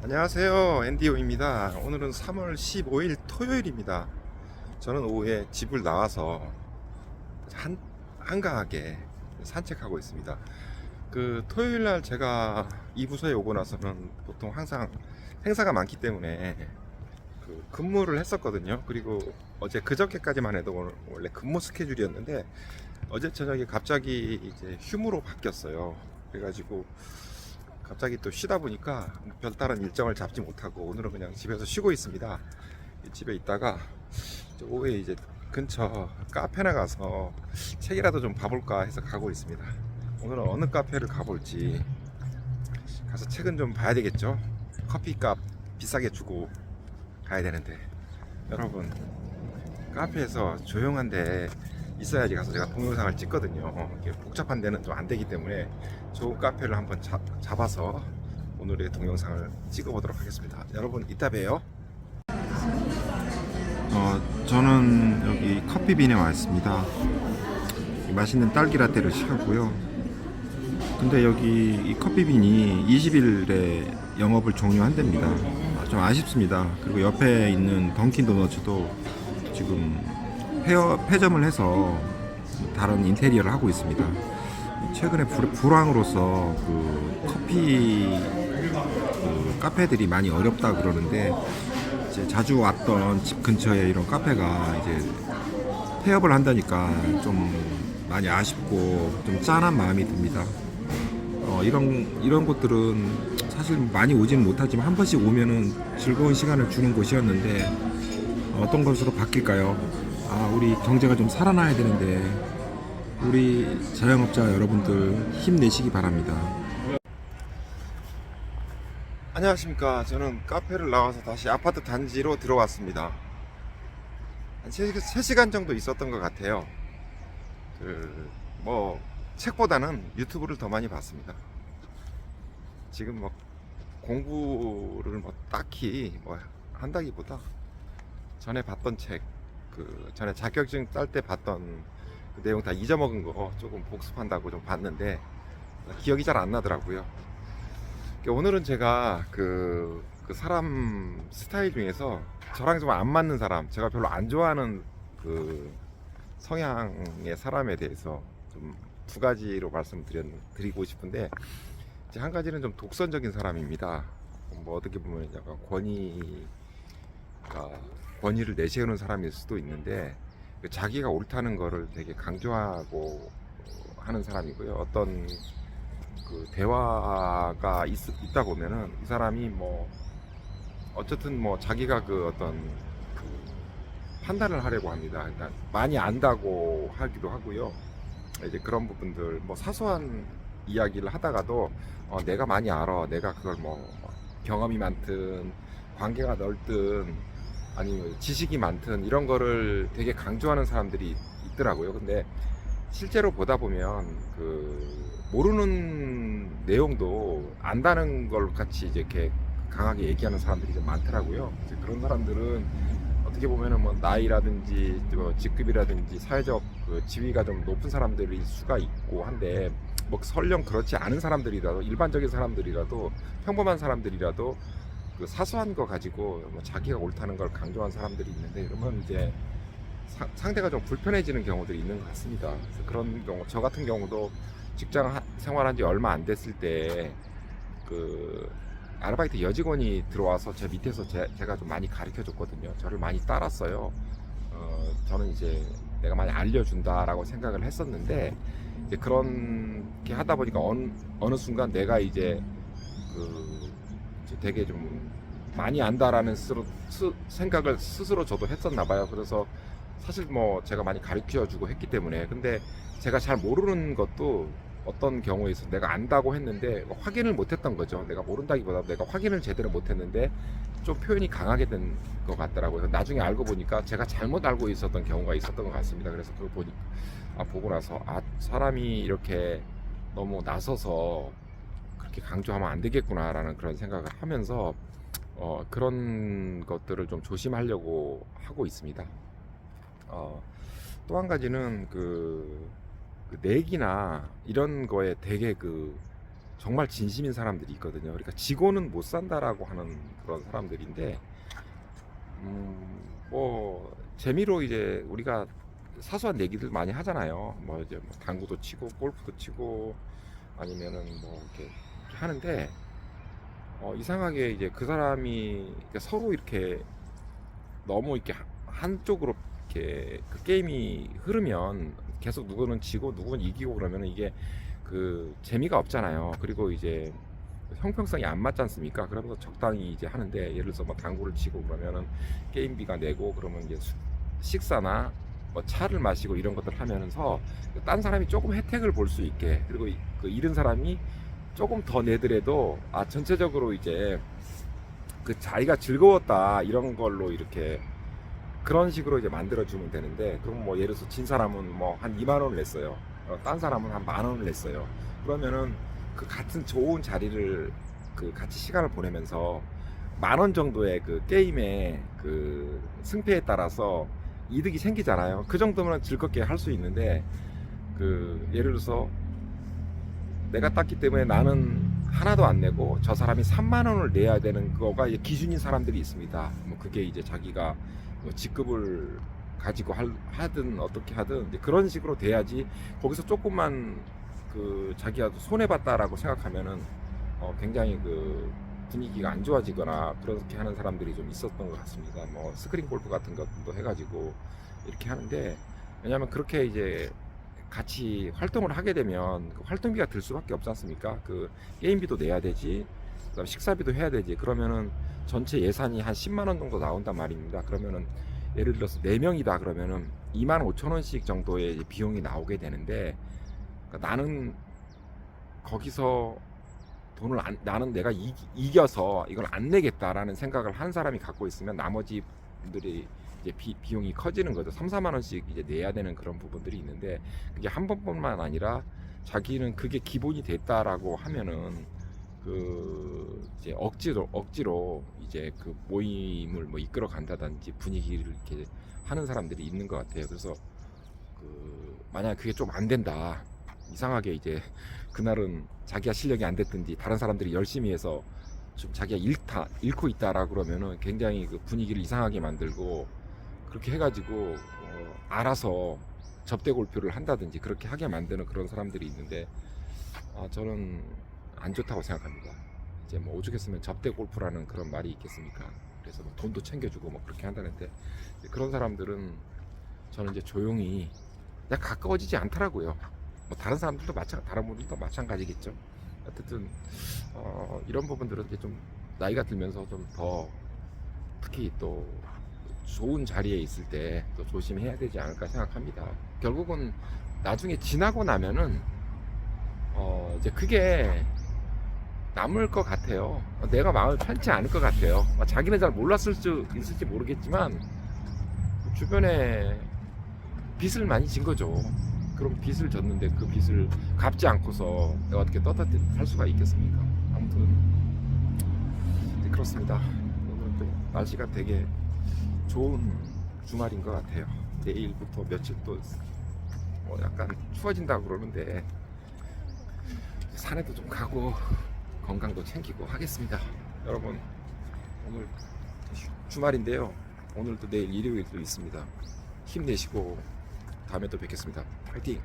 안녕하세요, 앤디오입니다. 오늘은 3월 15일 토요일입니다. 저는 오후에 집을 나와서 한가하게 산책하고 있습니다. 그 토요일날 제가 이 부서에 오고 나서는 보통 항상 행사가 많기 때문에 그 근무를 했었거든요. 그리고 어제 그저께까지만 해도 원래 근무 스케줄이었는데 어제 저녁에 갑자기 이제 휴무로 바뀌었어요. 그래가지고 갑자기 또 쉬다 보니까 별다른 일정을 잡지 못하고 오늘은 그냥 집에서 쉬고 있습니다. 집에 있다가 오후에 이제 근처 카페나 가서 책이라도 좀 봐볼까 해서 가고 있습니다. 오늘은 어느 카페를 가볼지 가서 책은 좀 봐야 되겠죠. 커피값 비싸게 주고 가야 되는데 여러분, 카페에서 조용한데 있어야지 가서 제가 동영상을 찍거든요. 이렇게 복잡한 데는 좀 안 되기 때문에 좋은 카페를 한번 잡아서 오늘의 동영상을 찍어 보도록 하겠습니다. 여러분, 이따 봬요. 저는 여기 커피빈에 와 있습니다. 맛있는 딸기 라떼를 시켰고요. 근데 여기 이 커피빈이 20일에 영업을 종료한답니다. 좀 아쉽습니다. 그리고 옆에 있는 던킨 도너츠도 지금 폐점을 해서 다른 인테리어를 하고 있습니다. 최근에 불황으로서 그 커피 그 카페들이 많이 어렵다 그러는데 이제 자주 왔던 집 근처에 이런 카페가 이제 폐업을 한다니까 좀 많이 아쉽고 좀 짠한 마음이 듭니다. 이런 곳들은 사실 많이 오지는 못하지만 한 번씩 오면은 즐거운 시간을 주는 곳이었는데 어떤 것으로 바뀔까요? 우리 경제가 좀 살아나야 되는데 우리 자영업자 여러분들 힘내시기 바랍니다. 안녕하십니까. 저는 카페를 나와서 다시 아파트 단지로 들어왔습니다. 한 3시간 정도 있었던 것 같아요. 책보다는 유튜브를 더 많이 봤습니다. 지금 공부를 딱히 한다기보다 전에 봤던 책, 전에 자격증 딸 때 봤던 그 내용 다 잊어먹은 거 조금 복습한다고 좀 봤는데 기억이 잘 안 나더라고요. 오늘은 제가 그 사람 스타일 중에서 저랑 좀 안 맞는 사람, 제가 별로 안 좋아하는 그 성향의 사람에 대해서 좀 두 가지로 말씀드리고 싶은데, 이제 한 가지는 좀 독선적인 사람입니다. 어떻게 보면 약간 권위를 내세우는 사람일 수도 있는데 자기가 옳다는 거를 되게 강조하고 하는 사람이고요. 어떤 그 대화가 있다 보면은 이 사람이 어쨌든 자기가 어떤 판단을 하려고 합니다. 일단 많이 안다고 하기도 하고요. 이제 그런 부분들 사소한 이야기를 하다가도 내가 많이 알아, 내가 그걸 경험이 많든 관계가 넓든 아니면 지식이 많든 이런 거를 되게 강조하는 사람들이 있더라고요. 근데 실제로 보다 보면 모르는 내용도 안다는 걸 같이 이렇게 강하게 얘기하는 사람들이 좀 많더라고요. 이제 그런 사람들은 어떻게 보면은 나이라든지 직급이라든지 사회적 지위가 좀 높은 사람들일 수가 있고 한데 설령 그렇지 않은 사람들이라도, 일반적인 사람들이라도, 평범한 사람들이라도 사소한 거 가지고 자기가 옳다는 걸 강조한 사람들이 있는데, 그러면 이제 상대가 좀 불편해지는 경우들이 있는 것 같습니다. 그래서 그런 경우, 저 같은 경우도 직장 생활한 지 얼마 안 됐을 때 아르바이트 여직원이 들어와서 제 밑에서 제가 좀 많이 가르쳐 줬거든요. 저를 많이 따랐어요. 저는 이제 내가 많이 알려준다라고 생각을 했었는데, 이제 그렇게 하다 보니까 어느 순간 내가 이제 되게 좀 많이 안다라는 생각을 스스로 저도 했었나 봐요. 그래서 사실 제가 많이 가르쳐 주고 했기 때문에, 근데 제가 잘 모르는 것도 어떤 경우에 있어 내가 안다고 했는데 확인을 못했던 거죠. 내가 모른다기보다 내가 확인을 제대로 못했는데 좀 표현이 강하게 된 것 같더라고요. 나중에 알고 보니까 제가 잘못 알고 있었던 경우가 있었던 것 같습니다. 그래서 그걸 보고 나서 사람이 이렇게 너무 나서서 그렇게 강조하면 안 되겠구나라는 그런 생각을 하면서 그런 것들을 좀 조심하려고 하고 있습니다. 또 한 가지는 내기나 이런 거에 되게 정말 진심인 사람들이 있거든요. 그러니까 지고는 못 산다라고 하는 그런 사람들인데, 뭐 재미로 이제 우리가 사소한 얘기들 많이 하잖아요. 뭐 이제 뭐 당구도 치고 골프도 치고 아니면은 뭐 이렇게 하는데, 이상하게 이제 그 사람이 이렇게 서로 이렇게 너무 이렇게 한쪽으로 이렇게 그 게임이 흐르면 계속 누구는 지고 누구는 이기고 그러면 이게 그 재미가 없잖아요. 그리고 이제 형평성이 안 맞지 않습니까? 그러면서 적당히 이제 하는데, 예를 들어서 뭐 당구를 치고 그러면은 게임비가 내고 그러면 이제 식사나 뭐 차를 마시고 이런 것들 하면서 딴 사람이 조금 혜택을 볼 수 있게, 그리고 그 잃은 사람이 조금 더 내더라도 전체적으로 이제 그 자기가 즐거웠다 이런 걸로 이렇게 그런 식으로 이제 만들어주면 되는데, 그럼 뭐 예를 들어서 진 사람은 뭐 한 2만 원을 냈어요. 딴 사람은 한 10,000원을 냈어요. 그러면은 그 같은 좋은 자리를 그 같이 시간을 보내면서 10,000원 정도의 그 게임의 그 승패에 따라서 이득이 생기잖아요. 그 정도면 즐겁게 할 수 있는데, 그 예를 들어서 내가 땄기 때문에 나는 하나도 안 내고 저 사람이 3만 원을 내야 되는 거가 이제 기준인 사람들이 있습니다. 뭐 그게 이제 자기가 뭐 직급을 가지고 하든 어떻게 하든 이제 그런 식으로 돼야지, 거기서 조금만 그 자기가 손해 봤다라고 생각하면은 굉장히 그 분위기가 안 좋아지거나 그렇게 하는 사람들이 좀 있었던 것 같습니다. 뭐 스크린 골프 같은 것도 해가지고 이렇게 하는데, 왜냐하면 그렇게 이제 같이 활동을 하게 되면 그 활동비가 들 수밖에 없지 않습니까? 그 게임비도 내야 되지, 그다음 식사비도 해야 되지. 그러면은 전체 예산이 한 10만 원 정도 나온단 말입니다. 그러면은 예를 들어서 4명이다 그러면은 25,000원씩 정도의 비용이 나오게 되는데, 그러니까 나는 거기서 돈을 나는 내가 이겨서 이걸 안 내겠다라는 생각을 한 사람이 갖고 있으면 나머지 분들이 이제 비용이 커지는 거죠. 3, 4만 원씩 이제 내야 되는 그런 부분들이 있는데, 그게 한 번뿐만 아니라 자기는 그게 기본이 됐다라고 하면은 그 이제 억지로 이제 그 모임을 뭐 이끌어 간다든지 분위기를 이렇게 하는 사람들이 있는 것 같아요. 그래서 그 만약 그게 좀 안 된다, 이상하게 이제 그날은 자기가 실력이 안 됐든지 다른 사람들이 열심히 해서 좀 자기가 잃고 있다라고 그러면은 굉장히 그 분위기를 이상하게 만들고, 그렇게 해가지고 알아서 접대 골프를 한다든지 그렇게 하게 만드는 그런 사람들이 있는데, 저는 안 좋다고 생각합니다. 이제 뭐 오죽했으면 접대 골프라는 그런 말이 있겠습니까? 그래서 뭐 돈도 챙겨주고 뭐 그렇게 한다는데, 그런 사람들은 저는 이제 조용히 그냥 가까워지지 않더라고요. 뭐 다른 사람들도 다른 분들도 마찬가지겠죠. 어쨌든 이런 부분들은 이제 좀 나이가 들면서 좀 더 특히 또 좋은 자리에 있을 때 또 조심해야 되지 않을까 생각합니다. 결국은 나중에 지나고 나면은 이제 그게 남을 것 같아요. 내가 마음을 편치 않을 것 같아요. 자기는 잘 몰랐을 수 있을지 모르겠지만 주변에 빚을 많이 진 거죠. 그럼 빚을 졌는데 그 빚을 갚지 않고서 내가 어떻게 떳떳할 수가 있겠습니까? 아무튼 그렇습니다. 오늘 또 날씨가 되게 좋은 주말인 것 같아요. 내일부터 며칠 또 약간 추워진다고 그러는데 산에도 좀 가고 건강도 챙기고 하겠습니다. 여러분, 오늘 주말인데요. 오늘도 내일 일요일도 있습니다. 힘내시고 다음에 또 뵙겠습니다. 파이팅!